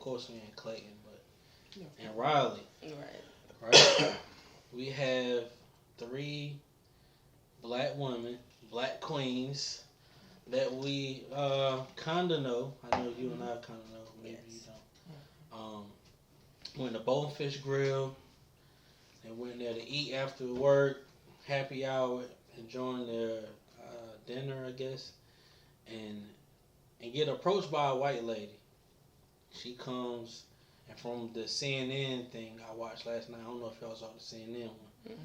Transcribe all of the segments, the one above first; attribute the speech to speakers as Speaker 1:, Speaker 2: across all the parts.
Speaker 1: course we in Clayton, but in Raleigh.
Speaker 2: Right.
Speaker 1: We have 3 black women, black queens that we kind of know. I know you and I kind of know. Maybe you don't. Went to Bonefish Grill. And went there to eat after work, happy hour, enjoying their dinner, I guess, and get approached by a white lady. She comes, and from the CNN thing I watched last night, I don't know if y'all saw the CNN one,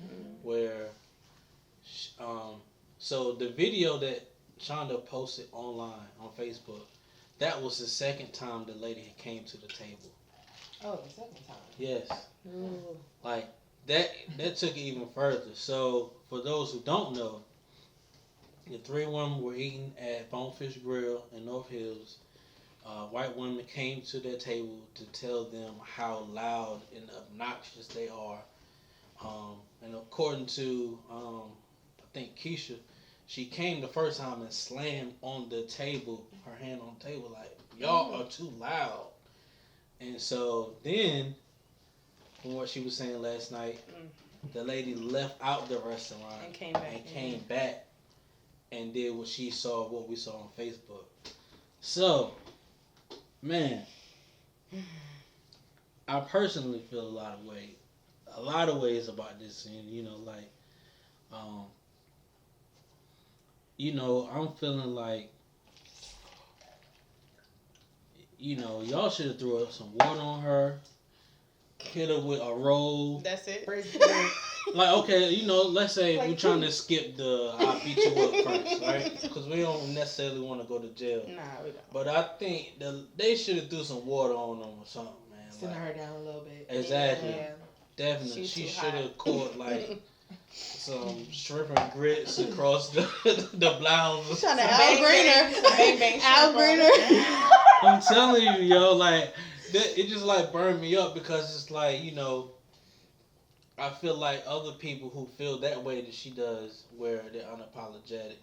Speaker 1: where, so the video that Shonda posted online on Facebook, that was the second time the lady came to the table.
Speaker 3: Oh, the second time?
Speaker 1: Yes.
Speaker 2: Ooh.
Speaker 1: Like, that took it even further. So, for those who don't know, the 3 women were eating at Bonefish Grill in North Hills. White women came to their table to tell them how loud and obnoxious they are. And according to, I think Keisha, she came the first time and slammed on the table, her hand on the table, like, y'all are too loud. And so then, from what she was saying last night, the lady left out the restaurant
Speaker 2: and came back
Speaker 1: and did what we saw on Facebook. So, man, I personally feel a lot of ways about this, and I'm feeling like, y'all should have threw some water on her. Hit her with a roll.
Speaker 2: That's it.
Speaker 1: Like, okay, let's say we're trying to skip the I beat you up first, right? Because we don't necessarily want to go to jail.
Speaker 2: Nah, we don't.
Speaker 1: But I think they should have threw some water on them or something, man.
Speaker 3: Send her down a little bit.
Speaker 1: Exactly.
Speaker 2: Yeah.
Speaker 1: Definitely. She should have caught, like, some shrimp and grits across the blouse.
Speaker 2: Trying to Al Greener.
Speaker 1: I'm telling you, yo, like, it just, like, burned me up because it's like, I feel like other people who feel that way that she does, where they're unapologetic,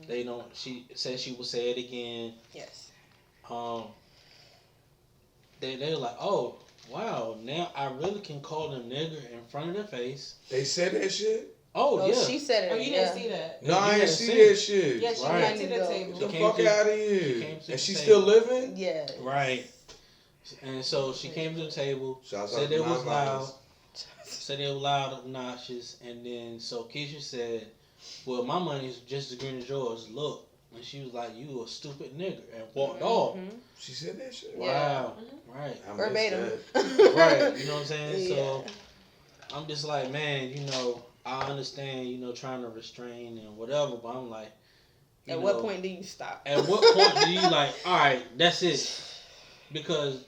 Speaker 1: they don't. She said she will say it again.
Speaker 2: Yes.
Speaker 1: They're like, oh wow, now I really can call them nigger in front of their face.
Speaker 4: They said that shit.
Speaker 1: Oh yeah.
Speaker 2: She said it.
Speaker 3: Oh, you didn't see that?
Speaker 4: No, I didn't see that shit.
Speaker 3: Yeah, she
Speaker 1: Right.
Speaker 3: went to the table.
Speaker 4: Get the fuck out of here. And she's
Speaker 1: table.
Speaker 4: still living?
Speaker 2: Yeah.
Speaker 1: Right. And so she came to the table,
Speaker 4: Shouts
Speaker 1: said
Speaker 4: out
Speaker 1: it
Speaker 4: to
Speaker 1: was
Speaker 4: my
Speaker 1: loud,
Speaker 4: moms.
Speaker 1: said it was loud, obnoxious, and then so Keisha said, well, my money is just as green as yours. Look. And she was like, you a stupid nigger, and walked off.
Speaker 4: She said that shit?
Speaker 1: Wow. Right.
Speaker 4: I
Speaker 2: Verbatim.
Speaker 1: Right. You know what I'm saying?
Speaker 2: Yeah.
Speaker 1: So I'm just like, man, I understand, trying to restrain and whatever, but I'm like,
Speaker 2: At what point do you stop?
Speaker 1: At what point do you like, all right, that's it? Because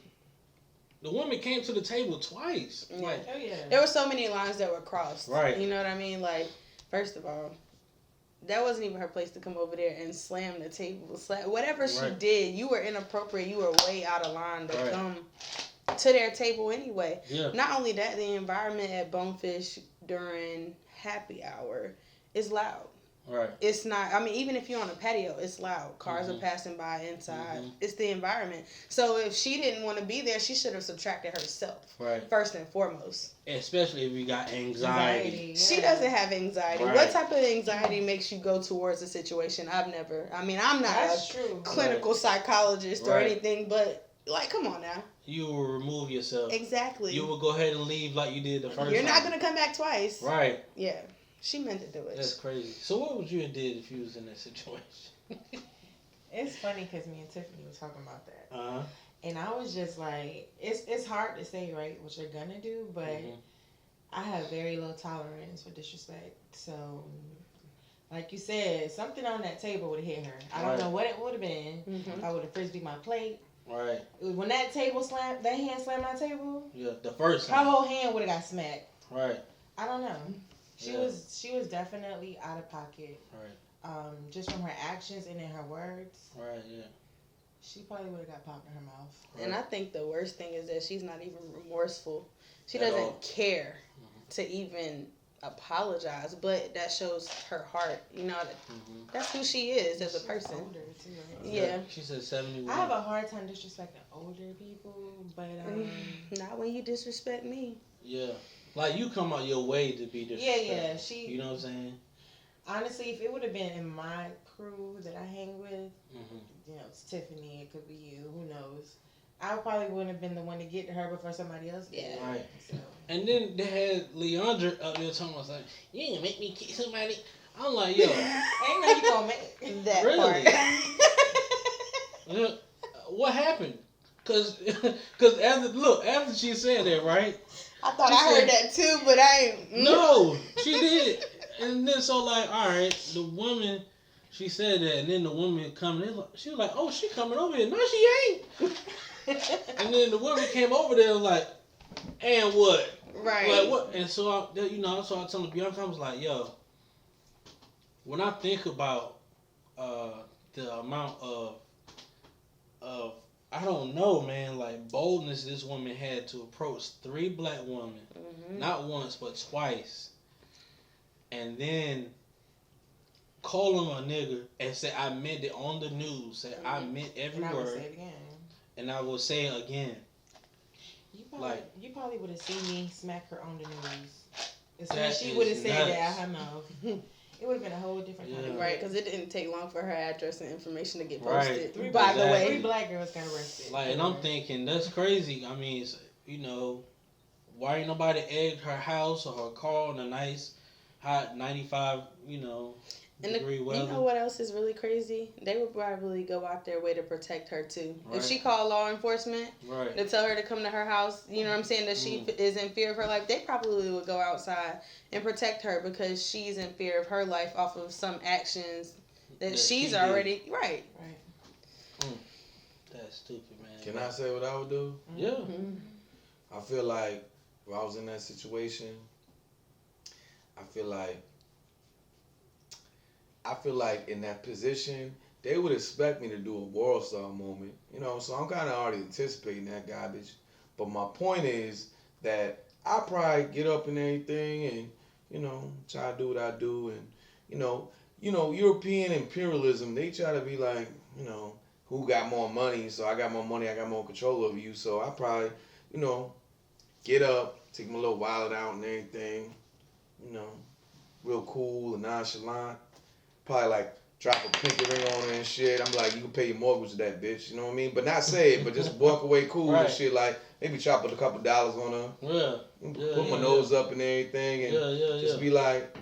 Speaker 1: the woman came to the table twice.
Speaker 2: Yeah.
Speaker 1: Like,
Speaker 3: Oh, yeah.
Speaker 2: There were so many lines that were crossed.
Speaker 1: Right.
Speaker 2: You know what I mean? Like, first of all, that wasn't even her place to come over there and slam the table. Whatever she did, you were inappropriate. You were way out of line to come to their table anyway.
Speaker 1: Yeah.
Speaker 2: Not only that, the environment at Bonefish during happy hour is loud.
Speaker 1: Right.
Speaker 2: It's not, I mean, even if you're on a patio, it's loud. Cars are passing by inside. It's the environment. So if she didn't want to be there, she should have subtracted herself.
Speaker 1: Right.
Speaker 2: First and foremost.
Speaker 1: Especially if you got anxiety.
Speaker 2: Yeah. She doesn't have anxiety.
Speaker 1: Right.
Speaker 2: What type of anxiety makes you go towards a situation? I'm not
Speaker 3: That's
Speaker 2: a
Speaker 3: true.
Speaker 2: clinical psychologist or anything, but like, come on now.
Speaker 1: You will remove yourself.
Speaker 2: Exactly.
Speaker 1: You will go ahead and leave like you did the first time.
Speaker 2: You're not going to come back twice.
Speaker 1: Right.
Speaker 2: Yeah. She meant to do it.
Speaker 1: That's crazy. So what would you have did if you was in that situation?
Speaker 3: It's funny because me and Tiffany were talking about that.
Speaker 1: Uh-huh.
Speaker 3: And I was just like, it's hard to say, right, what you're going to do, but I have very low tolerance for disrespect. So, like you said, something on that table would have hit her. I don't know what it would have been. If I would have frisbeed my plate.
Speaker 1: Right.
Speaker 3: When that hand slammed my table.
Speaker 1: Yeah, the first time.
Speaker 3: Her whole hand would have got smacked.
Speaker 1: Right.
Speaker 3: I don't know. She was definitely out of pocket.
Speaker 1: Right.
Speaker 3: Just from her actions and in her words.
Speaker 1: Right, yeah.
Speaker 3: She probably would have got pop in her mouth.
Speaker 1: Right.
Speaker 2: And I think the worst thing is that she's not even remorseful. She doesn't care to even apologize, but that shows her heart. You know, that's who she is as a person.
Speaker 3: Older too, right?
Speaker 2: Yeah.
Speaker 1: She said 71.
Speaker 3: I have a hard time disrespecting older people, but
Speaker 2: not when you disrespect me.
Speaker 1: Yeah, like you come out your way to be disrespectful.
Speaker 3: Yeah. She.
Speaker 1: You know what I'm saying?
Speaker 3: Honestly, if it would have been in my crew that I hang with, you know, it's Tiffany, it could be you, who knows. I probably wouldn't have been the one to get to her before somebody else did.
Speaker 2: Yeah.
Speaker 1: Right.
Speaker 3: So.
Speaker 1: And then they had Leandra up there talking about, like, you ain't gonna make me kiss somebody. I'm like, yo.
Speaker 3: Ain't no you gonna make
Speaker 2: that
Speaker 1: really?
Speaker 2: part.
Speaker 1: What happened? Cause after she said that, right?
Speaker 2: I thought I heard that too, but I ain't.
Speaker 1: No, she did. And then so like, all right, the woman, she said that, and then the woman coming in, she was like, oh, she coming over here. No, she ain't. And then the woman came over there and like, and what?
Speaker 2: Right.
Speaker 1: Like what? And so I told Bianca, I was like, yo, when I think about the amount of I don't know, man, like boldness this woman had to approach 3 black women, not once but twice, and then call them a nigger and say I meant it on the news, say I meant every
Speaker 3: and
Speaker 1: word,
Speaker 3: I will say it again.
Speaker 1: And I will say it again.
Speaker 3: You probably would have seen me smack her on the news. As soon
Speaker 1: That
Speaker 3: as she
Speaker 1: is
Speaker 3: would have said
Speaker 1: nuts.
Speaker 3: that out her mouth. It would have been a whole different kind of
Speaker 2: Right, because it didn't take long for her address and information to get
Speaker 1: Right.
Speaker 2: posted. By the way,
Speaker 3: 3 black girls got arrested.
Speaker 1: Like, and I'm thinking that's crazy. I mean, you know, why ain't nobody egged her house or her car on a nice hot 95, degree weather?
Speaker 2: You know what else is really crazy? They would probably go out their way to protect her too.
Speaker 1: Right.
Speaker 2: If she called law enforcement
Speaker 1: Right.
Speaker 2: to tell her to come to her house, you know what I'm saying, that she is in fear of her life, they probably would go outside and protect her because she's in fear of her life off of some actions that she's already did. Right.
Speaker 1: That's stupid, man.
Speaker 4: Can I say what I would do?
Speaker 1: Yeah.
Speaker 4: I feel like if I was in that situation, I feel like in that position, they would expect me to do a world star moment, so I'm kind of already anticipating that garbage. But my point is that I probably get up and everything and, try to do what I do. And, European imperialism, they try to be like, who got more money? So I got more money, I got more control over you. So I probably, get up, take my little wallet out and everything, real cool and nonchalant. Probably like drop a pinky ring on her and shit. I'm like, you can pay your mortgage to that bitch, you know what I mean? But not say it, but just walk away cool and shit. Like maybe chop a couple dollars on her.
Speaker 1: Yeah.
Speaker 4: Put my nose up and everything, and just be like,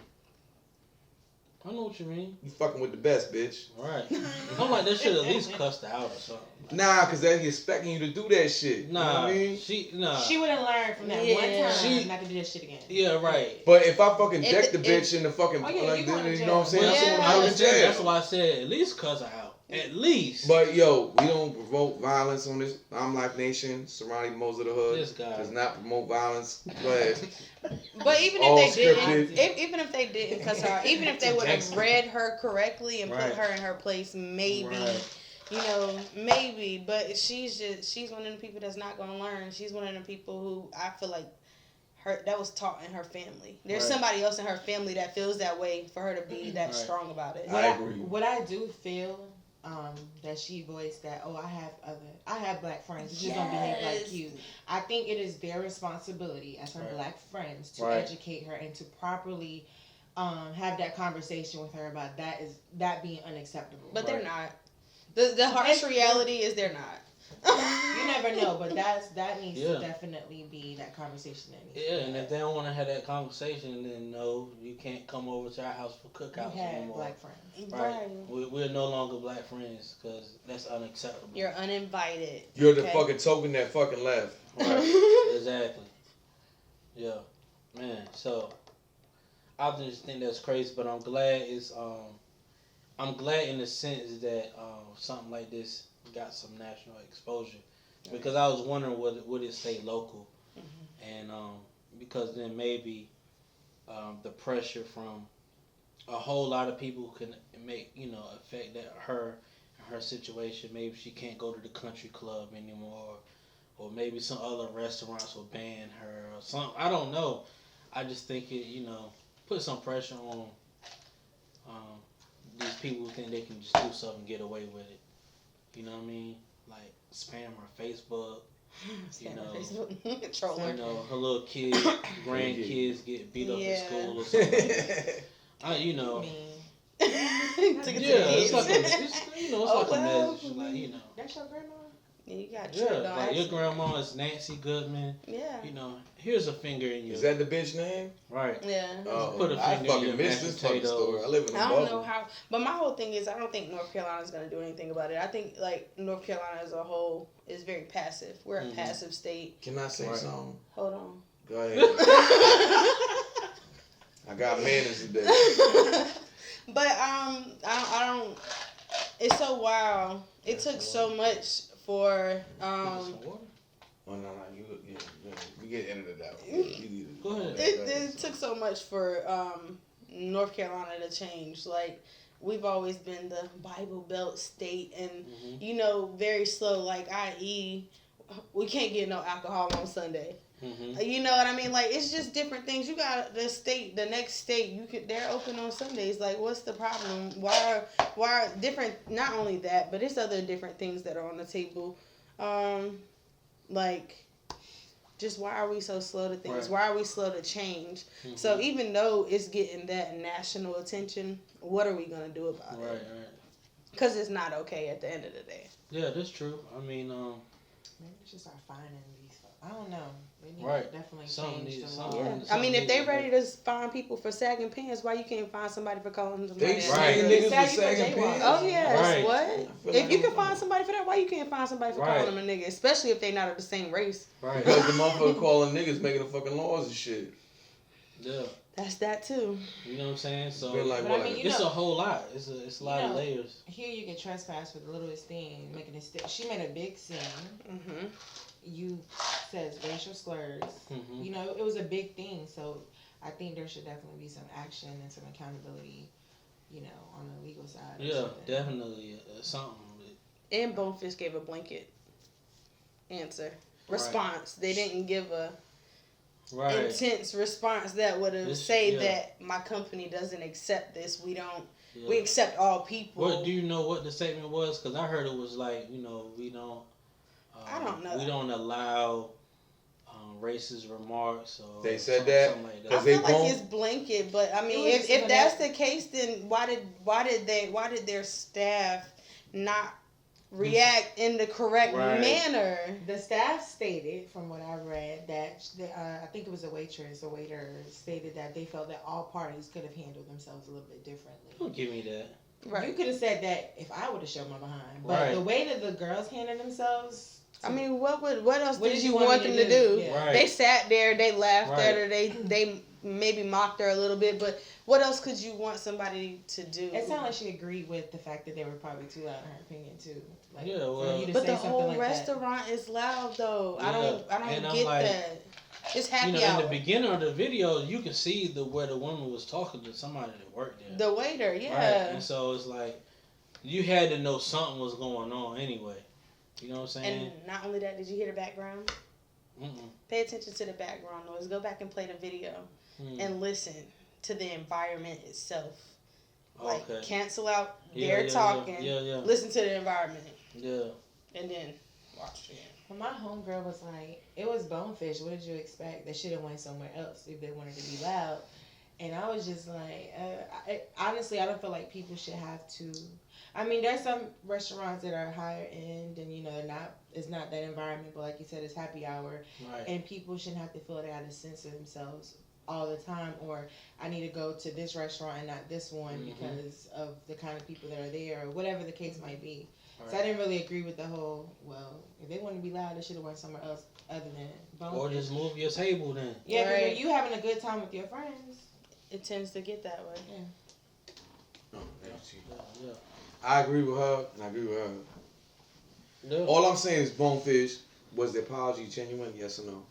Speaker 1: I know what you mean.
Speaker 4: You fucking with the best, bitch.
Speaker 1: Right. I'm like, they should at least cuss her out or something.
Speaker 4: Nah, because they're expecting you to do that shit.
Speaker 1: Nah,
Speaker 4: you know what I mean?
Speaker 3: She would have learned from that one time not to do that shit again.
Speaker 1: Yeah, right.
Speaker 4: But if I fucking deck the bitch in the fucking, you know what I'm saying?
Speaker 1: I understand. That's why I said at least cuss her out. At least.
Speaker 4: But yo, we don't promote violence on this I'm Life Nation, surrounding most of the hood.
Speaker 1: This guy
Speaker 4: does not promote violence. But
Speaker 2: even if they didn't cuss her out, even if they would have read her correctly and put her in her place, maybe. Maybe, but she's one of the people that's not gonna learn. She's one of the people who I feel like that was taught in her family. There's somebody else in her family that feels that way for her to be that strong about it.
Speaker 4: I agree.
Speaker 3: What I do feel that she voiced that I have black friends who just don't behave like you. I think it is their responsibility as her black friends to educate her and to properly have that conversation with her about that being unacceptable.
Speaker 2: But they're not. The harsh reality is they're not.
Speaker 3: You never know, but that needs to definitely be that conversation.
Speaker 1: And if they don't want to have that conversation, then no, you can't come over to our house for cookouts anymore.
Speaker 3: Black friends,
Speaker 1: right? We're no longer black friends because that's unacceptable.
Speaker 2: You're uninvited.
Speaker 4: You're the fucking token that fucking left.
Speaker 1: Right? Exactly. Yeah, man. So I just think that's crazy, but I'm glad I'm glad in the sense that something like this got some national exposure, because I was wondering would it stay local, and because then maybe the pressure from a whole lot of people can make affect her situation. Maybe she can't go to the country club anymore, or maybe some other restaurants will ban her or something. I don't know. I just think it put some pressure on these people who think they can just do something and get away with it. You know what I mean? Like spam her Facebook.
Speaker 2: Troller.
Speaker 1: You know, her little kids, grandkids get beat up in school or something like that. You know. It's like a message. Like, you know.
Speaker 3: That's your grandma?
Speaker 2: Yeah, you got
Speaker 1: like your grandma is Nancy Goodman.
Speaker 2: Yeah.
Speaker 1: You know, here's a finger in your...
Speaker 4: Is that the bitch name?
Speaker 1: Right.
Speaker 2: Yeah.
Speaker 4: Oh,
Speaker 1: put a finger
Speaker 4: I fucking missed this fucking story. I live in a bubble.
Speaker 2: I don't know how, but my whole thing is I don't think North Carolina's going to do anything about it. I think, like, North Carolina as a whole is very passive. We're a passive state.
Speaker 4: Can I say something?
Speaker 2: Hold on.
Speaker 4: Go ahead. I got manners today.
Speaker 2: But, I don't, it's so wild. It took so much for,
Speaker 4: Oh, no, we get into that one.
Speaker 1: Go ahead.
Speaker 2: It took so much for North Carolina to change. Like, we've always been the Bible Belt state and, you know, very slow. Like, i.e., we can't get no alcohol on Sunday. You know what I mean? Like, it's just different things. You got the next state, they're open on Sundays. Like, what's the problem? Why are different, not only that, but it's other different things that are on the table. Like, just why are we so slow to things?
Speaker 1: Right.
Speaker 2: Why are we slow to change? So even though it's getting that national attention, what are we going to do about it?
Speaker 1: Right.
Speaker 2: Because it's not okay at the end of the day.
Speaker 1: Yeah, that's true. I mean,
Speaker 3: maybe we should start finding these. I don't know. They need to definitely change the law.
Speaker 2: Yeah. I mean, if they ready to find people for sagging pants, why you can't find somebody for calling them?
Speaker 4: They niggas for sagging pants.
Speaker 2: Oh yes,
Speaker 1: Right.
Speaker 2: What? If you can find somebody for that, why you can't find somebody for calling them a nigga? Especially if they not of the same race.
Speaker 1: Right.
Speaker 4: Because the motherfucker calling niggas making the fucking laws and shit.
Speaker 1: Yeah.
Speaker 2: That's that too.
Speaker 1: You know what I'm saying? So
Speaker 4: Like,
Speaker 3: I mean,
Speaker 1: it's a whole lot. It's a lot of layers.
Speaker 3: Here you can trespass for the littlest thing, making a she made a big scene. You says racial slurs. You know, it was a big thing. So I think there should definitely be some action and some accountability. You know, on the legal side.
Speaker 1: Yeah, definitely something.
Speaker 2: And Bonefish gave a blanket answer response. They didn't give a intense response that would have say that my company doesn't accept this. We don't. Yeah. We accept all people.
Speaker 1: What do you know? What the statement was? Because I heard it was like, you know, we don't.
Speaker 2: I don't know.
Speaker 1: We don't allow racist remarks. Or
Speaker 4: they said that.
Speaker 1: Like that.
Speaker 2: I feel like it's blanket, but I mean, if that's the case, then why did their staff not react in the correct manner?
Speaker 3: The staff stated, from what I read, that I think it was a waiter stated that they felt that all parties could have handled themselves a little bit differently.
Speaker 1: Don't give me that.
Speaker 3: Right. You could have said that if I would have showed my behind, but the way that the girls handled themselves.
Speaker 2: I mean, what else did you want them to do?
Speaker 3: Yeah.
Speaker 1: Right.
Speaker 2: They sat there, they laughed at her, they maybe mocked her a little bit, but what else could you want somebody to do?
Speaker 3: It sounded like she agreed with the fact that they were probably too loud in her opinion too. Like,
Speaker 1: yeah, well,
Speaker 2: but the whole restaurant is loud though. Yeah. I don't get that. It's happy hour.
Speaker 1: In the beginning of the video, you can see where the woman was talking to somebody that worked there.
Speaker 2: The waiter, yeah.
Speaker 1: Right. And so it's like you had to know something was going on anyway. You know what I'm saying?
Speaker 2: And not only that, did you hear the background? Pay attention to the background noise. Go back and play the video and listen to the environment itself. Like, cancel out their talking. Listen to the environment. Yeah. And then watch it.
Speaker 3: Well, my homegirl was like, it was Bonefish. What did you expect? They should have went somewhere else if they wanted to be loud. And I was just like, honestly, I don't feel like people should have to. I mean, there's some restaurants that are higher end, and you know, it's not that environment. But like you said, it's happy hour, and people shouldn't have to feel they got to censor themselves all the time, or I need to go to this restaurant and not this one because of the kind of people that are there, or whatever the case might be. Right. So I didn't really agree with the whole. Well, if they want to be loud, they should have went somewhere else other than Bonefish.
Speaker 1: Or just move your table then.
Speaker 3: Yeah, but when you having a good time with your friends,
Speaker 2: it tends to get that way.
Speaker 4: Yeah. Yeah. I agree with her, and I agree with her. Yeah. All I'm saying is Bonefish, was the apology genuine? Yes or no?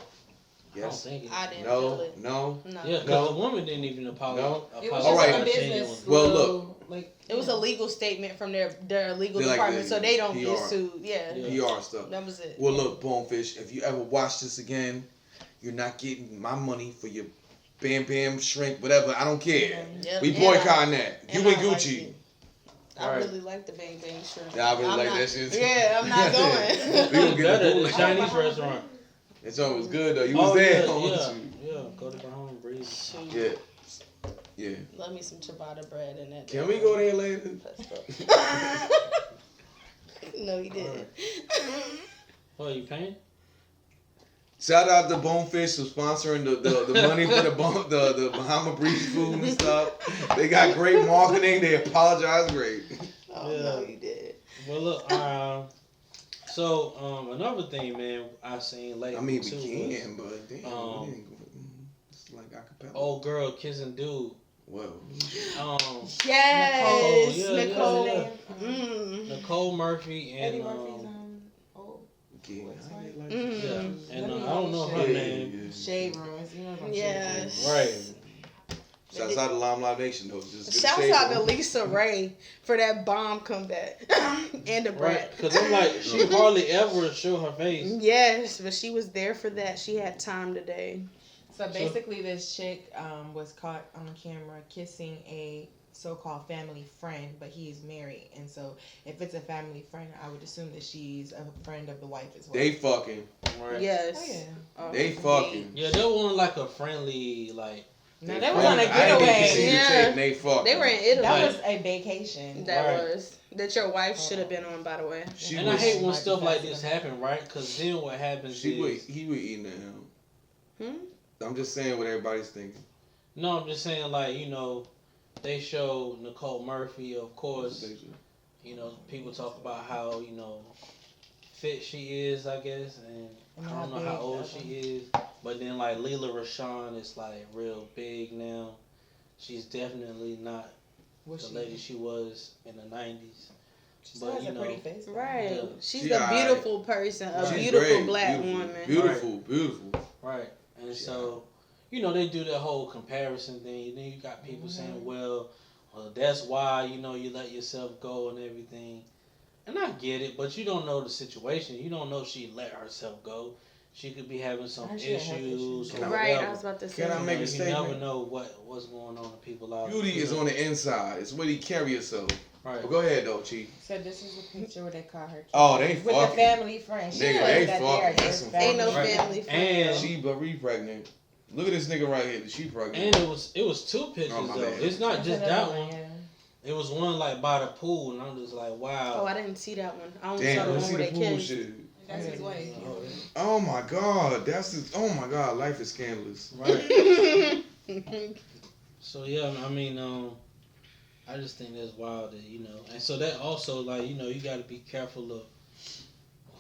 Speaker 4: Yes.
Speaker 2: I didn't feel it.
Speaker 4: No.
Speaker 1: Yeah, because the woman didn't even apologize.
Speaker 3: No. It was just a business.
Speaker 4: Well, look.
Speaker 3: Like,
Speaker 2: it was a legal statement from their legal department, so they don't get sued. Yeah.
Speaker 4: PR stuff.
Speaker 2: That was it.
Speaker 4: Well, look, Bonefish, if you ever watch this again, you're not getting my money for your Bam Bam, Shrink, whatever. I don't care.
Speaker 2: Yep.
Speaker 4: We boycotting that. You and Gucci.
Speaker 2: I really like the Bang Bang shrimp.
Speaker 4: Yeah, I really like that shit.
Speaker 2: Yeah, I'm not going.
Speaker 1: We gonna get a Chinese restaurant.
Speaker 4: That song was good though. You was there.
Speaker 1: Yeah. Go to the home, breathe.
Speaker 4: Yeah. Yeah.
Speaker 2: Love me some ciabatta bread in that.
Speaker 4: Can we go there later?
Speaker 2: No, he didn't.
Speaker 1: Oh, you paying?
Speaker 4: Shout out to Bonefish for sponsoring the money for the Bahama Breeze food and stuff. They got great marketing. They apologize great.
Speaker 2: Oh no, you did.
Speaker 1: Well, look. So another thing, man, I seen lately.
Speaker 4: I mean,
Speaker 1: too,
Speaker 4: we can, but damn, it's like acapella.
Speaker 1: Old girl kissing dude.
Speaker 4: Well,
Speaker 2: Yes,
Speaker 1: Nicole.
Speaker 2: Nicole.
Speaker 1: Nicole Murphy and
Speaker 3: Eddie Murphy's
Speaker 1: and I don't know her name.
Speaker 3: Shade Rooms, you know what I'm
Speaker 2: Yes.
Speaker 3: saying?
Speaker 1: Right.
Speaker 4: Shouts out to Limelight Nation though.
Speaker 2: Shouts out to Lisa Ray for that bomb comeback and the
Speaker 1: Right,
Speaker 2: brat.
Speaker 1: because I'm like, she hardly ever show her face.
Speaker 2: Yes, but she was there for that. She had time today.
Speaker 3: So basically, this chick was caught on camera kissing a so-called family friend, but he's married, and so if it's a family friend, I would assume that she's a friend of the wife as well.
Speaker 4: They fucking.
Speaker 1: Right.
Speaker 2: Yes.
Speaker 3: Oh, yeah.
Speaker 4: They fucking.
Speaker 1: Yeah, they were on like a friendly, like.
Speaker 3: No, they was on a getaway.
Speaker 2: Yeah.
Speaker 4: They fucking.
Speaker 2: They were in Italy.
Speaker 3: That was a vacation.
Speaker 2: That your wife should have been on, by the way.
Speaker 1: And I hate when stuff like this happen, right? Because then what happens
Speaker 4: he was eating at him. I'm just saying what everybody's thinking.
Speaker 1: No, I'm just saying, like, you know, they show Nicole Murphy, of course. You know, people talk about how, you know, fit she is, I guess, and I don't know how old she is. But then, like, Leela Rashawn is, like, real big now. She's definitely not the lady she was in the 90s.
Speaker 3: She still has a pretty face.
Speaker 2: Right.
Speaker 1: Yeah.
Speaker 2: She's a beautiful person, a
Speaker 4: She's
Speaker 2: beautiful
Speaker 4: great.
Speaker 2: black
Speaker 4: Beautiful.
Speaker 2: woman.
Speaker 4: Beautiful.
Speaker 1: Right. And so, you know, they do that whole comparison thing. And then you got people saying, well, that's why, you know, you let yourself go and everything. And I get it, but you don't know the situation. You don't know if she let herself go. She could be having some issues. Or
Speaker 2: right,
Speaker 1: whatever.
Speaker 2: I was about to say.
Speaker 4: Can I make a statement?
Speaker 1: You never know what's going on in people's lives.
Speaker 4: Beauty is on the inside. It's where you carry yourself.
Speaker 1: Right.
Speaker 4: But go ahead, though, Chief.
Speaker 3: So this is a picture where they caught her.
Speaker 4: Oh, they fucking.
Speaker 3: With a family friend.
Speaker 4: Nigga, they fucking.
Speaker 2: Ain't no family friend.
Speaker 1: And
Speaker 4: she pregnant. Look at this nigga right here. She pregnant.
Speaker 1: And it was two pictures though.
Speaker 4: Bad.
Speaker 1: It's not just that one. Yeah. It was one like by the pool, and I'm just like, wow.
Speaker 2: Oh, I didn't see that one. I only saw the one where they kissed.
Speaker 3: That's his wife.
Speaker 4: Oh my God, oh my God, life is scandalous.
Speaker 1: Right. So yeah, I mean, I just think that's wild that, you know, and so that also, like, you know, you got to be careful of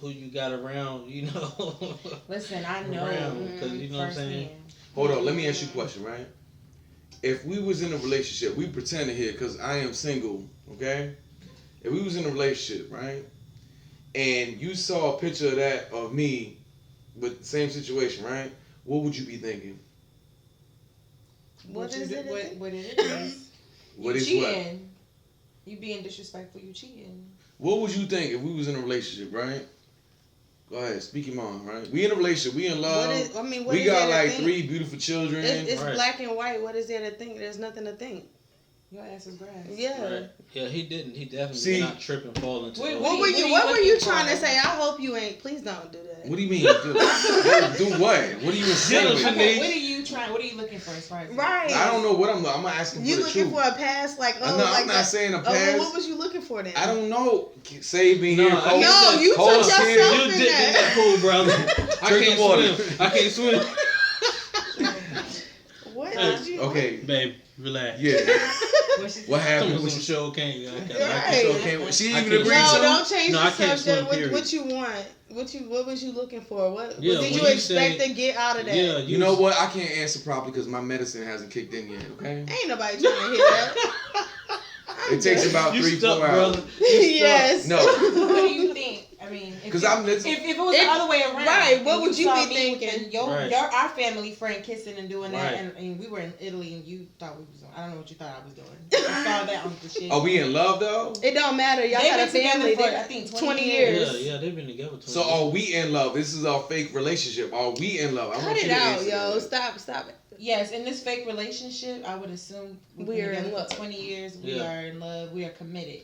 Speaker 1: who you got around, you know.
Speaker 3: Listen, I know.
Speaker 1: Because you know what I'm saying.
Speaker 4: Hold on, let me ask you a question, right? If we was in a relationship, we pretending here because I am single, okay? If we was in a relationship, right, and you saw a picture of that of me with the same situation, right? What would you be thinking?
Speaker 3: What is it? What it is?
Speaker 4: What is
Speaker 3: cheating.
Speaker 4: what?
Speaker 3: You being disrespectful. You cheating.
Speaker 4: What would you think if we was in a relationship, right? Go ahead, speak your mind, right? We in a relationship. We in love. We got like 3 beautiful children.
Speaker 2: It's black and white. What is there to think? There's nothing to think.
Speaker 3: Your ass is grass.
Speaker 2: Yeah.
Speaker 1: Right. Yeah, he didn't. He definitely did not trip and fall into it.
Speaker 2: What were you trying to say? I hope you ain't. Please don't do that.
Speaker 4: What do you mean? Do what? What are you insinuating?
Speaker 3: Okay, what are you looking for as far as
Speaker 2: right?
Speaker 4: I don't know what I'm asking for.
Speaker 2: You
Speaker 4: the
Speaker 2: looking
Speaker 4: truth.
Speaker 2: for a past? Like, oh,
Speaker 4: no,
Speaker 2: like
Speaker 4: I'm not saying a past.
Speaker 2: Oh, what was you looking for then?
Speaker 4: I don't know. Save me here.
Speaker 2: No, you took yourself in
Speaker 1: that pool, brother. I can't swim. I can't swim.
Speaker 2: What did you?
Speaker 4: Okay,
Speaker 1: babe, relax.
Speaker 4: Yeah. What happened?
Speaker 1: With some show came.
Speaker 4: She even agreed to.
Speaker 2: No, don't change the subject.
Speaker 1: Swim,
Speaker 2: what you want? What was you looking for? What
Speaker 1: yeah,
Speaker 2: did you expect to get out of that?
Speaker 1: Yeah,
Speaker 4: you know what? I can't answer properly because my medicine hasn't kicked in yet. Okay.
Speaker 2: Ain't nobody trying to hear that.
Speaker 4: It takes about 3-4 hours.
Speaker 2: Yes.
Speaker 4: No.
Speaker 3: What do you think? I mean, if it was the other way around,
Speaker 2: right? What would you be thinking?
Speaker 3: Our family friend kissing and doing that, and we were in Italy, and you thought we was doing. I don't know what you thought I was doing. I saw that on the shit.
Speaker 4: Are we in love though?
Speaker 2: It don't matter. Y'all got a family for
Speaker 3: I think
Speaker 2: 20 years.
Speaker 1: Yeah, they've been together 20
Speaker 4: So are we in love? This is our fake relationship. Are we in love?
Speaker 2: Cut it out, yo. Stop it.
Speaker 3: Yes, in this fake relationship, I would assume
Speaker 2: we're in love.
Speaker 3: For 20 years, we are in love. We are committed.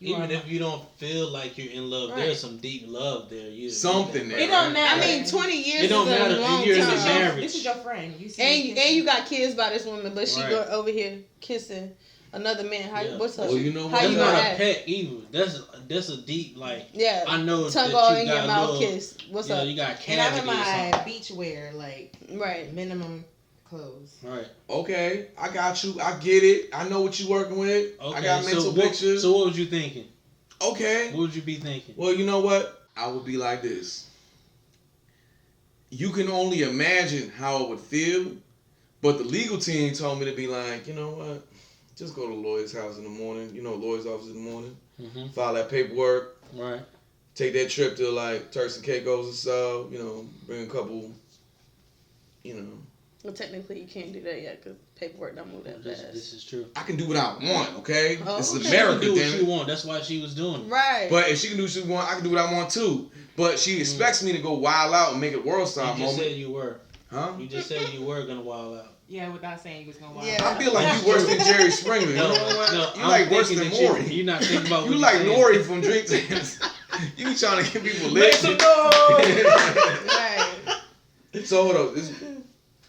Speaker 1: Even if you don't feel like you're in love,
Speaker 2: Right.
Speaker 1: there's some deep love there.
Speaker 4: Something there.
Speaker 3: It don't matter.
Speaker 2: I mean, 20 years
Speaker 1: It don't
Speaker 2: is
Speaker 1: matter.
Speaker 2: a long
Speaker 1: You're in
Speaker 2: time.
Speaker 1: a marriage.
Speaker 3: This is your friend. You see
Speaker 2: And you got kids by this woman, but she
Speaker 1: Right.
Speaker 2: go over here kissing another man. How what's her?
Speaker 4: Well, you know
Speaker 2: How
Speaker 4: what?
Speaker 2: you
Speaker 1: That's
Speaker 2: gonna
Speaker 1: not a
Speaker 2: act?
Speaker 1: pet either. That's a deep
Speaker 2: Yeah.
Speaker 1: I know
Speaker 2: Tongue
Speaker 1: that
Speaker 2: all
Speaker 1: you
Speaker 2: in
Speaker 1: got
Speaker 2: your
Speaker 1: a
Speaker 2: mouth
Speaker 1: little,
Speaker 2: kiss. What's
Speaker 1: yeah,
Speaker 2: up?
Speaker 1: you got
Speaker 3: And I'm
Speaker 1: cavity
Speaker 3: in
Speaker 1: or
Speaker 3: my
Speaker 1: something.
Speaker 3: beach wear, like
Speaker 2: Right.
Speaker 3: minimum clothes.
Speaker 1: Right.
Speaker 4: Okay, I got you. I get it. I know what you working with.
Speaker 1: Okay.
Speaker 4: I got mental pictures.
Speaker 1: So what was you thinking?
Speaker 4: Okay.
Speaker 1: What would you be thinking?
Speaker 4: Well, you know what? I would be like this. You can only imagine how it would feel, but the legal team told me to be like, you know what? Just go to Lloyd's house in the morning. You know, Lloyd's office in the morning.
Speaker 1: Mm-hmm.
Speaker 4: File that paperwork.
Speaker 1: Right.
Speaker 4: Take that trip to like Turks and Caicos or so. You know, bring a couple. You know.
Speaker 2: Well, technically, you can't do that yet because paperwork don't move that fast.
Speaker 1: This is true.
Speaker 4: I can do what I want. Okay.
Speaker 2: Oh,
Speaker 4: This is
Speaker 2: okay.
Speaker 4: America,
Speaker 1: She can do
Speaker 4: damn
Speaker 1: what
Speaker 4: it.
Speaker 1: she want. That's why she was doing it.
Speaker 2: Right.
Speaker 4: But if she can do what she want, I can do what I want too. But she expects me to go wild out and make it world star
Speaker 1: You just
Speaker 4: moment.
Speaker 1: said you were.
Speaker 4: Huh?
Speaker 1: You just said you were gonna wild out.
Speaker 3: Yeah, without saying you was gonna wild
Speaker 2: Yeah.
Speaker 3: out.
Speaker 4: I feel like you worse than Jerry Springer. You know what?
Speaker 1: No,
Speaker 4: You
Speaker 1: I'm
Speaker 4: like worse
Speaker 1: thinking
Speaker 4: than
Speaker 1: that
Speaker 4: Maury.
Speaker 1: You're not thinking about
Speaker 4: You
Speaker 1: what
Speaker 4: like
Speaker 1: you're saying.
Speaker 4: Nori from Drink Champs. You be trying to get people
Speaker 1: Make
Speaker 4: lit.
Speaker 1: some noise!
Speaker 2: Right.
Speaker 4: So hold up.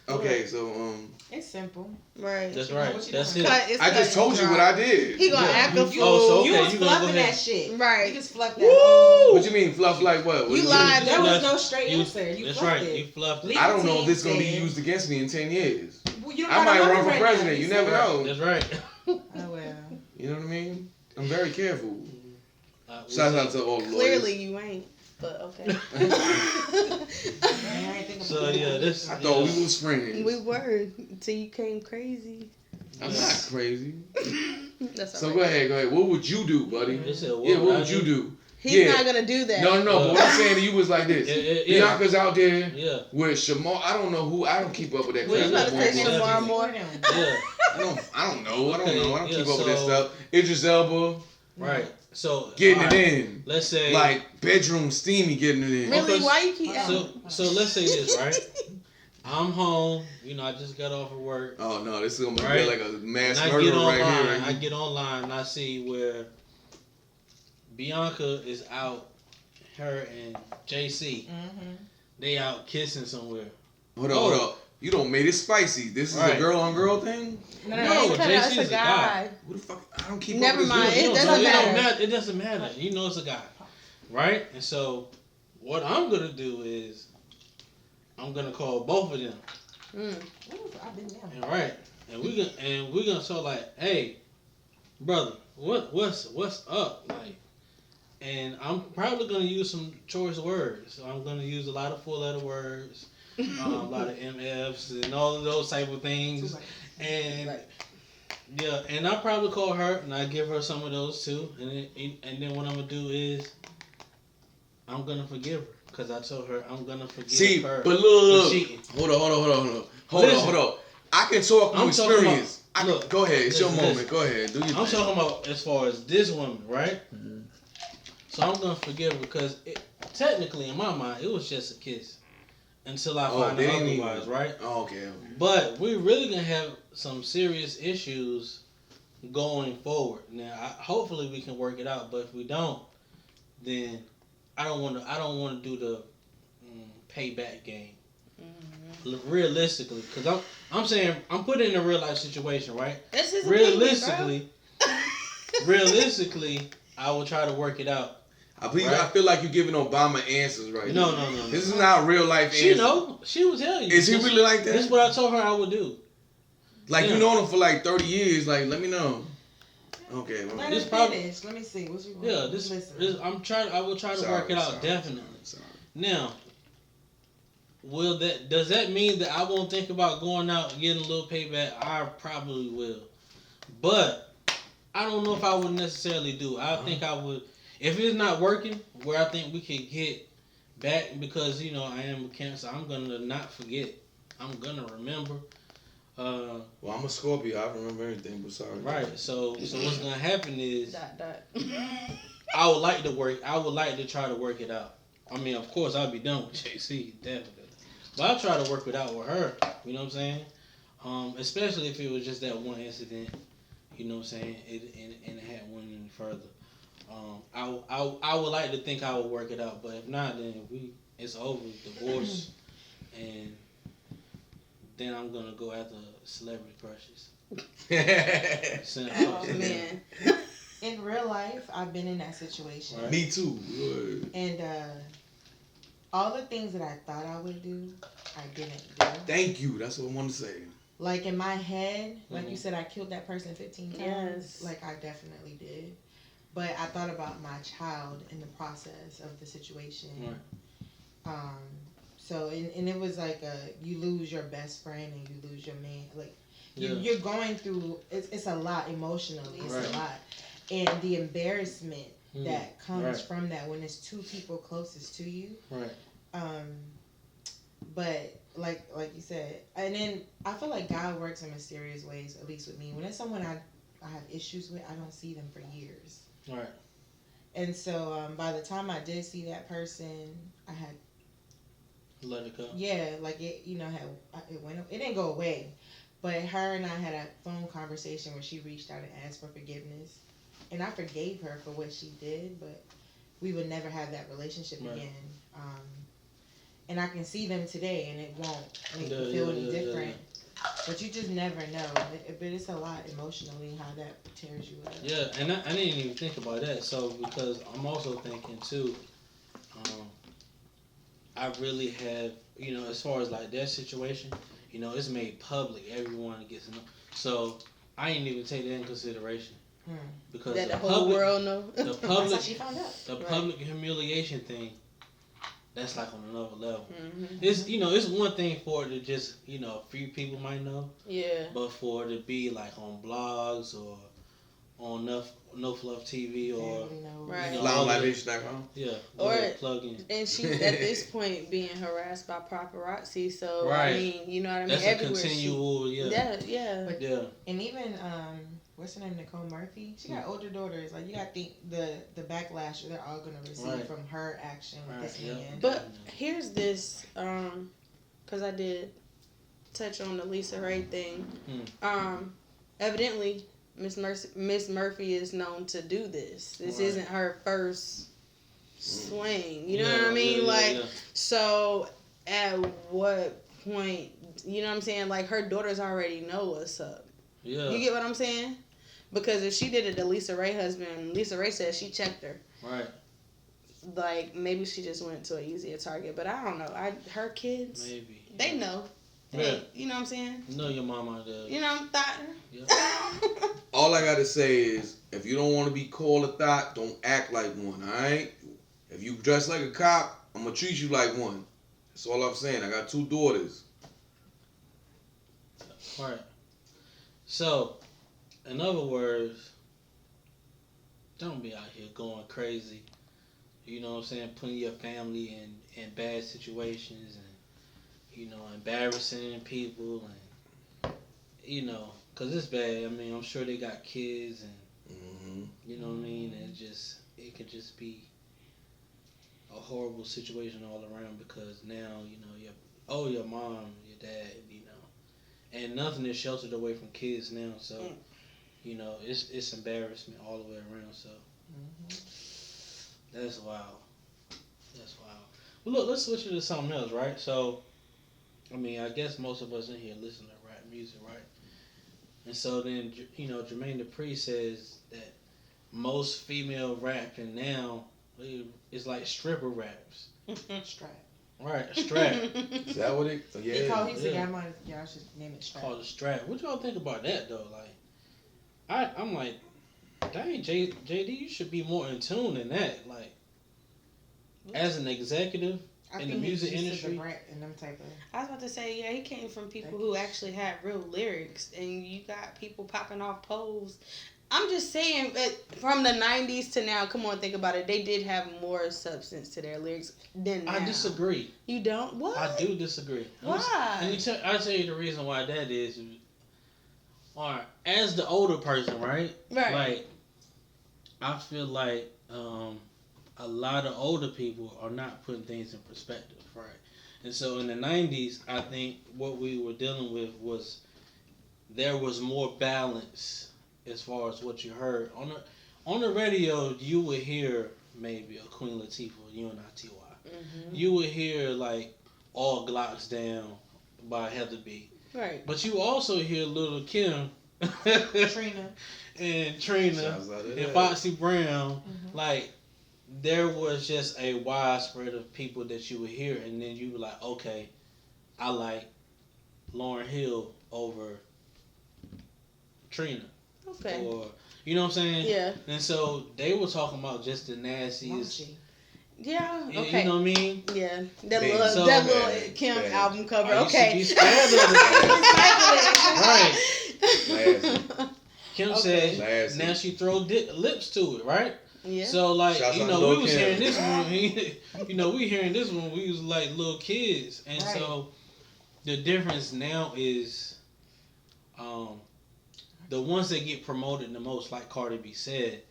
Speaker 4: Okay, so
Speaker 3: It's simple.
Speaker 2: Right.
Speaker 1: That's
Speaker 3: You know
Speaker 1: right.
Speaker 3: what you
Speaker 1: That's
Speaker 3: doing.
Speaker 1: it.
Speaker 2: It's
Speaker 4: I just
Speaker 2: cut
Speaker 4: told
Speaker 2: and
Speaker 4: you
Speaker 2: dry.
Speaker 4: what I did.
Speaker 2: He gonna
Speaker 1: Yeah.
Speaker 2: act a
Speaker 1: You-
Speaker 2: fool.
Speaker 1: oh, so
Speaker 3: You
Speaker 1: okay,
Speaker 3: was
Speaker 1: you gonna go
Speaker 3: fluffing
Speaker 1: ahead.
Speaker 3: that shit.
Speaker 2: Right.
Speaker 3: You just fluffed that.
Speaker 1: Woo!
Speaker 4: What you mean fluff like what?
Speaker 2: You
Speaker 4: What-
Speaker 2: lied.
Speaker 3: There was
Speaker 1: fluffed-
Speaker 3: no straight
Speaker 1: you-
Speaker 3: answer. You
Speaker 1: That's
Speaker 3: fluffed
Speaker 1: right.
Speaker 3: it.
Speaker 1: You fluffed it.
Speaker 4: I don't know if this is gonna be
Speaker 3: Legal team
Speaker 4: used against me in 10 years.
Speaker 3: Well, you don't
Speaker 4: I
Speaker 3: got
Speaker 4: might
Speaker 3: no
Speaker 4: run
Speaker 3: money
Speaker 4: for
Speaker 3: right
Speaker 4: president.
Speaker 3: now.
Speaker 4: You never know.
Speaker 1: That's right.
Speaker 3: Oh well.
Speaker 4: You know what I mean? I'm very careful.
Speaker 1: We
Speaker 4: Shout
Speaker 1: see.
Speaker 4: out to all the
Speaker 2: Clearly,
Speaker 4: lawyers.
Speaker 2: you ain't. But okay.
Speaker 3: Man, I ain't think
Speaker 1: So
Speaker 3: about
Speaker 1: yeah,
Speaker 3: that.
Speaker 1: this.
Speaker 4: I thought we was friends.
Speaker 2: We were until you came crazy.
Speaker 4: I'm not crazy.
Speaker 2: That's
Speaker 4: So
Speaker 2: all
Speaker 4: go
Speaker 2: right.
Speaker 4: ahead. What would you do, buddy?
Speaker 1: They said,
Speaker 4: Yeah, what would you do?
Speaker 2: He's
Speaker 4: Yeah.
Speaker 2: not gonna do that.
Speaker 4: No, but what I'm saying to you was like this.
Speaker 1: Yeah.
Speaker 4: Bianca's out there
Speaker 1: Yeah.
Speaker 4: with Shamal. I don't know who. I don't keep up with that
Speaker 1: Well,
Speaker 4: crap.
Speaker 1: you
Speaker 2: about to
Speaker 1: Yeah.
Speaker 2: say
Speaker 1: Yeah.
Speaker 2: Shamar Moore?
Speaker 1: Yeah.
Speaker 4: I don't know. I don't
Speaker 1: Yeah,
Speaker 4: keep up with that
Speaker 1: so-
Speaker 4: stuff. Idris Elba
Speaker 1: Right. So
Speaker 4: getting
Speaker 1: alright,
Speaker 4: it in.
Speaker 1: Let's say
Speaker 4: Like bedroom steamy getting it in.
Speaker 2: Really?
Speaker 1: Okay,
Speaker 2: Why you keep?
Speaker 1: So let's say this, right? I'm home. You know, I just got off of work.
Speaker 4: Oh no, this is gonna be
Speaker 1: Right.
Speaker 4: like a mass
Speaker 1: And I
Speaker 4: murder
Speaker 1: get online.
Speaker 4: right
Speaker 1: I
Speaker 4: here.
Speaker 1: get online and I see where Bianca is out. Her and JC,
Speaker 3: Mm-hmm.
Speaker 1: they out kissing somewhere.
Speaker 4: Hold up. You don't made it spicy. This is a
Speaker 1: Right.
Speaker 4: girl on girl thing.
Speaker 1: No,
Speaker 2: it's
Speaker 1: JC
Speaker 2: a
Speaker 1: is a guy.
Speaker 2: guy.
Speaker 4: What the fuck? I don't keep
Speaker 2: Never
Speaker 4: up with
Speaker 2: mind.
Speaker 4: this.
Speaker 2: It doesn't matter.
Speaker 1: It doesn't matter. You know it's a guy, right? And so, what I'm gonna do is, I'm gonna call both of them.
Speaker 2: Mm.
Speaker 3: I've been down.
Speaker 1: And right, and we're gonna tell like, hey, brother, what's up, like, and I'm probably gonna use some choice words. So I'm gonna use a lot of 4-letter words, a lot of MFs and all of those type of things, and
Speaker 2: Right.
Speaker 1: yeah, and I'll probably call her and I give her some of those too, and then what I'm gonna do is, I'm gonna forgive her because I told her I'm gonna forgive
Speaker 4: See,
Speaker 1: her.
Speaker 4: but look.
Speaker 1: for cheating.
Speaker 4: Hold on.
Speaker 1: Listen.
Speaker 4: I can talk from
Speaker 1: I'm talking
Speaker 4: experience.
Speaker 1: look,
Speaker 4: Go ahead. It's your
Speaker 1: listen,
Speaker 4: moment. Go ahead. Do your
Speaker 1: I'm
Speaker 4: thing.
Speaker 1: talking about as far as this woman, right?
Speaker 4: Mhm.
Speaker 1: So I'm gonna forgive her because technically, in my mind, it was just a kiss until I find
Speaker 4: they
Speaker 1: out
Speaker 4: didn't even-
Speaker 1: otherwise, right?
Speaker 4: Oh, okay.
Speaker 1: But we're really gonna have some serious issues going forward. Now, hopefully, we can work it out. But if we don't, then I don't want to do the payback game. Realistically, because I'm saying I'm putting in a real life situation, right?
Speaker 2: That's his
Speaker 1: Realistically, I will try to work it out.
Speaker 4: I
Speaker 1: Right.
Speaker 4: feel like you're giving Obama answers right
Speaker 1: No.
Speaker 4: now. This is not real life
Speaker 1: She
Speaker 4: answers.
Speaker 1: know. She will tell you.
Speaker 4: Is he really like that?
Speaker 1: This is what I told her I would do.
Speaker 4: Like
Speaker 1: Yeah.
Speaker 4: you known him for like 30 years. Like let me know. Okay. Well,
Speaker 3: Let
Speaker 1: This
Speaker 3: it
Speaker 1: probably-
Speaker 3: finish. Let me see. What you want?
Speaker 1: Yeah,
Speaker 3: Listen.
Speaker 1: I will try to work it out, definitely.
Speaker 4: Sorry.
Speaker 1: Now, does that mean that I won't think about going out and getting a little payback? I probably will. But I don't know if I would necessarily do. I think I would, if it's not working where I think we could get back, because I am a Cancer, I'm gonna not forget. I'm gonna remember.
Speaker 4: Well, I'm a Scorpio. I remember everything. But sorry.
Speaker 1: Right. So what's gonna happen is
Speaker 2: Dot.
Speaker 1: I would like to try to work it out. I mean, of course, I'll be done with JC, definitely. But I'll try to work it out with her. You know what I'm saying? Especially if it was just that one incident, you know what I'm saying, and it hadn't went any further. I would like to think I would work it out, but if not, then it's over, divorce, and then I'm gonna go after celebrity crushes.
Speaker 2: Oh man.
Speaker 3: In real life, I've been in that situation.
Speaker 4: Right. Me too.
Speaker 3: And all the things that I thought I would do, I didn't do.
Speaker 4: Thank you. That's what I wanted to say.
Speaker 3: Like in my head, like you said, I killed that person 15 times.
Speaker 2: Yes.
Speaker 3: Like I definitely did. But I thought about my child in the process of the situation.
Speaker 1: Right.
Speaker 3: So and it was like you lose your best friend and you lose your man. Like you're going through. It's a lot emotionally. It's a lot, and the embarrassment that comes from that when it's two people closest to you.
Speaker 1: Right.
Speaker 3: But like you said, and then I feel like God works in mysterious ways. At least with me, when it's someone I have issues with, I don't see them for years.
Speaker 1: Right.
Speaker 3: And so by the time I did see that person, I had
Speaker 1: let it go.
Speaker 3: Yeah, like it, it didn't go away, but her and I had a phone conversation where she reached out and asked for forgiveness, and I forgave her for what she did, but we would never have that relationship again. And I can see them today, and it won't make me feel any different. But you just never know. But it's a lot emotionally how that tears you up.
Speaker 1: Yeah, and I didn't even think about that. So because I'm also thinking too, I really have, as far as like that situation, it's made public. Everyone gets to know. So I didn't even take that in consideration. Because
Speaker 2: that the whole world know.
Speaker 1: The public,
Speaker 3: that's how she found out.
Speaker 1: The public humiliation thing. That's like on another level.
Speaker 2: Mm-hmm.
Speaker 1: It's one thing for it to just, a few people might know.
Speaker 2: Yeah.
Speaker 1: But for it to be like on blogs or on No Fluff TV or
Speaker 4: LimeLiveHD.com.
Speaker 1: Yeah.
Speaker 2: Or
Speaker 1: plug in.
Speaker 2: And she's at this point being harassed by paparazzi. So
Speaker 1: right.
Speaker 2: I mean, you know what I mean.
Speaker 1: That's
Speaker 2: everywhere
Speaker 1: a continual.
Speaker 2: Yeah.
Speaker 3: But,
Speaker 1: yeah.
Speaker 3: And even what's her name, Nicole Murphy? She got older daughters. Like you got to think the backlash they're all gonna receive from her action with this man.
Speaker 2: But here's this, because I did touch on the Lisa Ray thing. Evidently, Miss Murphy is known to do this. This isn't her first swing. You know what I mean? So at what point? You know what I'm saying? Like her daughters already know what's up.
Speaker 1: Yeah.
Speaker 2: You get what I'm saying? Because if she did it to Lisa Ray husband, Lisa Ray said she checked her.
Speaker 1: Right.
Speaker 2: Like maybe she just went to an easier target, but I don't know. Her kids,
Speaker 1: maybe
Speaker 2: they know. You know what I'm saying?
Speaker 1: You know your mama does.
Speaker 2: You know, thought.
Speaker 1: Yeah.
Speaker 4: All I gotta say is, if you don't want to be called a thought, don't act like one. All right. If you dress like a cop, I'm gonna treat you like one. That's all I'm saying. I got 2 daughters.
Speaker 1: All right. So, in other words, don't be out here going crazy. You know what I'm saying? Putting your family in bad situations and, embarrassing people and, because it's bad. I mean, I'm sure they got kids and, you know what I mean? And it could just be a horrible situation all around because now, your mom, your dad, and nothing is sheltered away from kids now, so it's embarrassment all the way around. So that's wild. That's wild. Well, look, let's switch it to something else, right? So, I mean, I guess most of us in here listen to rap music, right? And so then, Jermain Dupri says that most female rapping now is like stripper raps.
Speaker 3: Strap.
Speaker 1: Right, a strap.
Speaker 4: Is that what it? Yeah.
Speaker 3: He said, I should name it strap.
Speaker 1: Called a strap. What y'all think about that though? Like, I'm like, dang, JD, you should be more in tune than that. Like, as an executive in the music industry.
Speaker 3: And them type of...
Speaker 2: I was about to say, yeah, he came from people who actually had real lyrics, and you got people popping off poles. I'm just saying, from the 90s to now, come on, think about it. They did have more substance to their lyrics than now.
Speaker 1: I disagree.
Speaker 2: You don't? What?
Speaker 1: I do disagree.
Speaker 2: Why?
Speaker 1: I'll tell you the reason why that is. All right, as the older person, right?
Speaker 2: Right.
Speaker 1: Like, I feel like a lot of older people are not putting things in perspective, right? And so in the 90s, I think what we were dealing with was there was more balance as far as what you heard on the radio. You would hear maybe a Queen Latifah, UNITY.
Speaker 2: Mm-hmm.
Speaker 1: You would hear like All Glocks Down by Heather B.
Speaker 2: Right.
Speaker 1: But you also hear Little Kim,
Speaker 3: Trina,
Speaker 1: and Foxy Brown.
Speaker 3: Mm-hmm.
Speaker 1: Like, there was just a widespread of people that you would hear, and then you were like, okay, I like Lauryn Hill over Trina.
Speaker 2: Okay.
Speaker 1: Or, you know what I'm saying?
Speaker 2: Yeah.
Speaker 1: And so they were talking about just the nastiest.
Speaker 2: Yeah. Okay.
Speaker 1: You know what I mean?
Speaker 2: Yeah. That
Speaker 4: Man,
Speaker 2: little,
Speaker 4: so
Speaker 2: that
Speaker 4: bad,
Speaker 2: little Kim
Speaker 4: bad.
Speaker 2: album cover.
Speaker 1: I
Speaker 2: Okay.
Speaker 1: used to be scared of it.
Speaker 2: Right.
Speaker 1: Kim
Speaker 2: Okay.
Speaker 1: said now she throw lips to it, right?
Speaker 2: Yeah.
Speaker 1: So like,
Speaker 4: Shouts
Speaker 1: you
Speaker 4: out
Speaker 1: know,
Speaker 4: Lil'
Speaker 1: we was
Speaker 4: Kim.
Speaker 1: hearing this one. You know, we hearing this one. We was like little kids, and
Speaker 3: Right.
Speaker 1: so the difference now is, the ones that get promoted the most, like Cardi B said,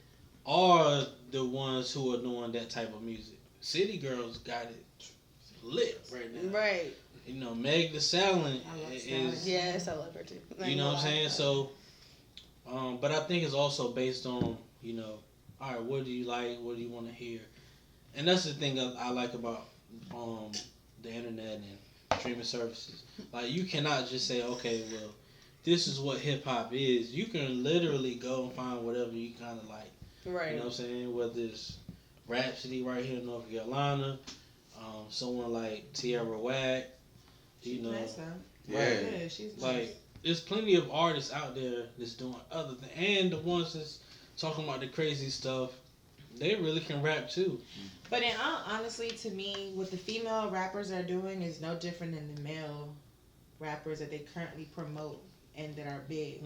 Speaker 1: are the ones who are doing that type of music. City Girls got it lit right now.
Speaker 2: Right.
Speaker 1: You know, Meg Thee Stallion is.
Speaker 2: Yes, I love her too.
Speaker 1: You know what I'm saying? So, but I think it's also based on, you know, all right, what do you like? What do you want to hear? And that's the thing I like about the internet and streaming services. Like, you cannot just say, okay, well, this is what hip hop is. You can literally go and find whatever you kind of like.
Speaker 2: Right.
Speaker 1: You know what I'm saying? Whether it's Rhapsody right here in North Carolina, someone like Tierra Whack, you know.
Speaker 3: Nice, huh?
Speaker 4: Yeah.
Speaker 3: She's
Speaker 1: Like,
Speaker 3: nice.
Speaker 1: there's plenty of artists out there that's doing other things, and the ones that's talking about the crazy stuff, they really can rap too.
Speaker 3: But honestly, to me, what the female rappers are doing is no different than the male rappers that they currently promote and that are big.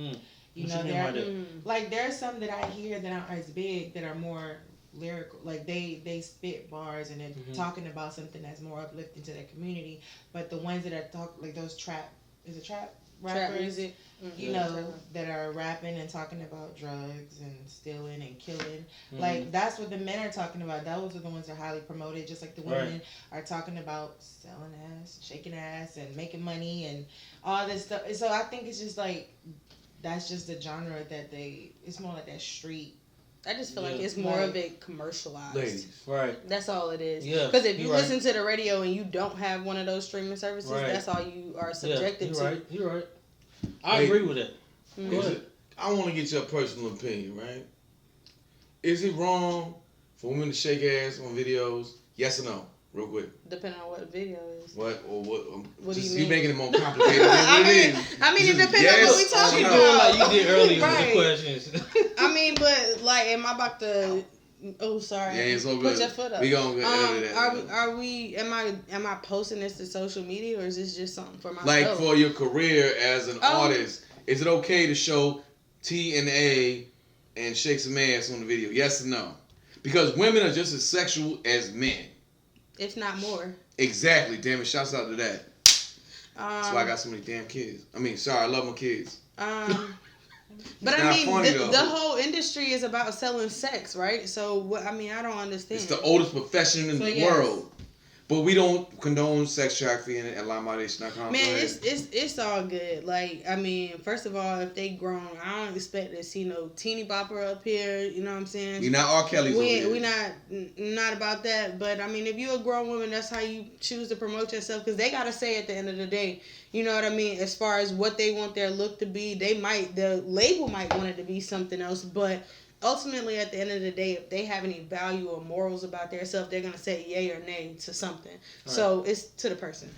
Speaker 3: You know, there's some that I hear that aren't as big, that are more lyrical. Like, they spit bars and they're talking about something that's more uplifting to their community. But the ones that are like those trap rappers,
Speaker 2: trap music,
Speaker 3: you know, that are rapping and talking about drugs and stealing and killing. Like, that's what the men are talking about. Those are the ones that are highly promoted. Just like the women are talking about selling ass, shaking ass, and making money and all this stuff. So I think it's just like, that's just the genre that it's more like that street.
Speaker 2: I just feel like it's more of it commercialized.
Speaker 4: Ladies.
Speaker 1: Right.
Speaker 2: That's all it is.
Speaker 1: Yeah.
Speaker 2: Because if you
Speaker 1: You're
Speaker 2: listen to the radio and you don't have one of those streaming services, that's all you are subjected to.
Speaker 1: You're right. I agree with that.
Speaker 2: Mm-hmm.
Speaker 1: Go ahead.
Speaker 4: I want to get your personal opinion, right? Is it wrong for women to shake ass on videos? Yes or no? Real quick.
Speaker 2: Depending on what the video is.
Speaker 4: What?
Speaker 2: What do
Speaker 4: just,
Speaker 2: you mean?
Speaker 4: You making it more complicated than what it is.
Speaker 2: I mean, it
Speaker 4: Just
Speaker 2: depends on what we talking
Speaker 1: She
Speaker 2: about.
Speaker 1: doing like you did earlier with
Speaker 2: Right.
Speaker 1: the questions.
Speaker 2: I mean, but like, am I about to? Oh, sorry.
Speaker 4: Yeah, it's all
Speaker 2: Put
Speaker 4: good.
Speaker 2: your foot up.
Speaker 4: We gonna edit that.
Speaker 2: Are we? Am I posting this to social media, or is this just something for myself?
Speaker 4: Like, for your career as an artist, is it okay to show T and A and shake some ass on the video? Yes or no? Because women are just as sexual as men.
Speaker 2: If not more.
Speaker 4: Exactly. Damn it. Shouts out to that. That's why I got so many damn kids. I mean, sorry, I love my kids.
Speaker 2: But
Speaker 4: I mean,
Speaker 2: the whole industry is about selling sex, right? So, what? I mean, I don't understand.
Speaker 4: It's the oldest profession in the world. But we don't condone sex trafficking at LimeOutNation.com.
Speaker 2: Man, it's all good. Like, I mean, first of all, if they grown, I don't expect to see no teeny bopper up here. You know what I'm saying?
Speaker 4: We not R. Kelly's over here.
Speaker 2: We not about that. But I mean, if you're a grown woman, that's how you choose to promote yourself, because they gotta say at the end of the day, you know what I mean? As far as what they want their look to be, the label might want it to be something else, but ultimately, at the end of the day, if they have any value or morals about themselves, they're going to say yay or nay to something. Right. So it's to the person.